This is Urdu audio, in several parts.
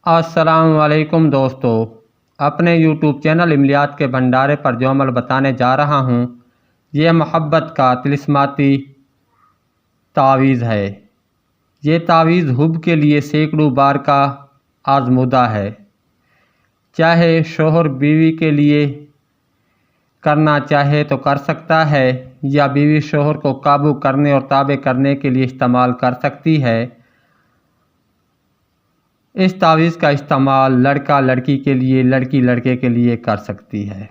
السلام علیکم دوستو، اپنے یوٹیوب چینل املیات کے بھنڈارے پر جو عمل بتانے جا رہا ہوں یہ محبت کا طلسماتی تعویذ ہے۔ یہ تعویذ حب کے لیے سینکڑوں بار کا آزمودہ ہے۔ چاہے شوہر بیوی کے لیے کرنا چاہے تو کر سکتا ہے، یا بیوی شوہر کو قابو کرنے اور تابع کرنے کے لیے استعمال کر سکتی ہے۔ اس تعویذ کا استعمال لڑکا لڑکی کے لیے، لڑکی لڑکے کے لیے کر سکتی ہے۔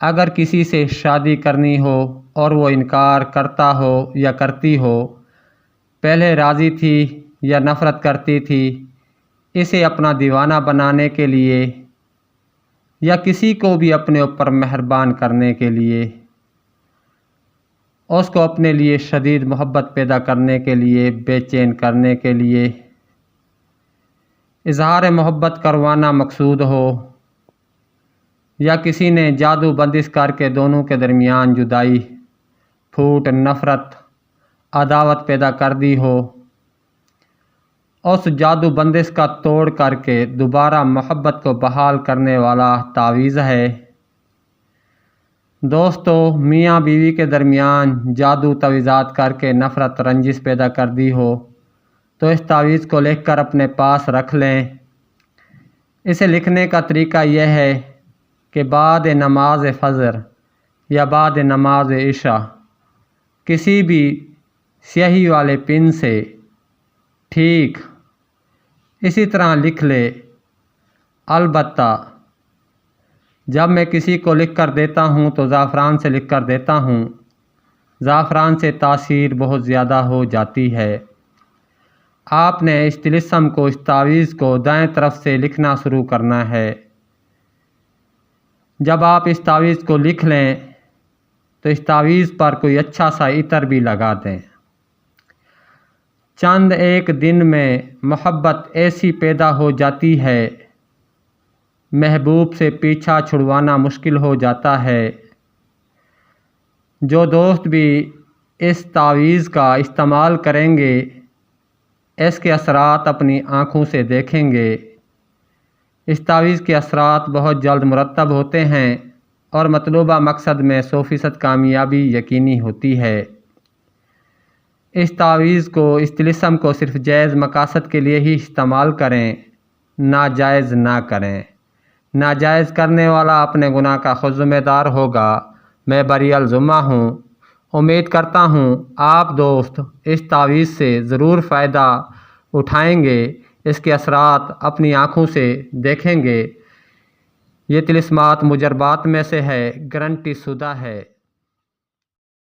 اگر کسی سے شادی کرنی ہو اور وہ انکار کرتا ہو یا کرتی ہو، پہلے راضی تھی یا نفرت کرتی تھی، اسے اپنا دیوانہ بنانے کے لیے یا کسی کو بھی اپنے اوپر مہربان کرنے کے لیے، اس کو اپنے لیے شدید محبت پیدا کرنے کے لیے، بے چین کرنے کے لیے، اظہار محبت کروانا مقصود ہو، یا کسی نے جادو بندش کر کے دونوں کے درمیان جدائی، پھوٹ، نفرت، عداوت پیدا کر دی ہو، اس جادو بندش کا توڑ کر کے دوبارہ محبت کو بحال کرنے والا تعویذ ہے۔ دوستو، میاں بیوی کے درمیان جادو تعویذات کر کے نفرت، رنجش پیدا کر دی ہو تو اس تعویذ کو لکھ کر اپنے پاس رکھ لیں۔ اسے لکھنے کا طریقہ یہ ہے کہ بعد نماز فجر یا بعد نماز عشاء کسی بھی سیاہی والے پن سے ٹھیک اسی طرح لکھ لے۔ البتہ جب میں کسی کو لکھ کر دیتا ہوں تو زعفران سے لکھ کر دیتا ہوں۔ زعفران سے تاثیر بہت زیادہ ہو جاتی ہے۔ آپ نے اس طلسم کو، اس تعویذ کو دائیں طرف سے لکھنا شروع کرنا ہے۔ جب آپ اس تعویذ کو لکھ لیں تو اس تعویذ پر کوئی اچھا سا عطر بھی لگا دیں۔ چند ایک دن میں محبت ایسی پیدا ہو جاتی ہے، محبوب سے پیچھا چھڑوانا مشکل ہو جاتا ہے۔ جو دوست بھی اس تعویذ کا استعمال کریں گے اس کے اثرات اپنی آنکھوں سے دیکھیں گے۔ اس تعویذ کے اثرات بہت جلد مرتب ہوتے ہیں اور مطلوبہ مقصد میں 100% کامیابی یقینی ہوتی ہے۔ اس تعویذ کو، اس طلسم کو صرف جائز مقاصد کے لیے ہی استعمال کریں، ناجائز نہ کریں۔ ناجائز کرنے والا اپنے گناہ کا خود ذمہ دار ہوگا۔ میں بری الذمہ ہوں۔ امید کرتا ہوں آپ دوست اس تعویذ سے ضرور فائدہ اٹھائیں گے، اس کے اثرات اپنی آنکھوں سے دیکھیں گے۔ یہ طلسمات مجربات میں سے ہے، گارنٹی شدہ ہے۔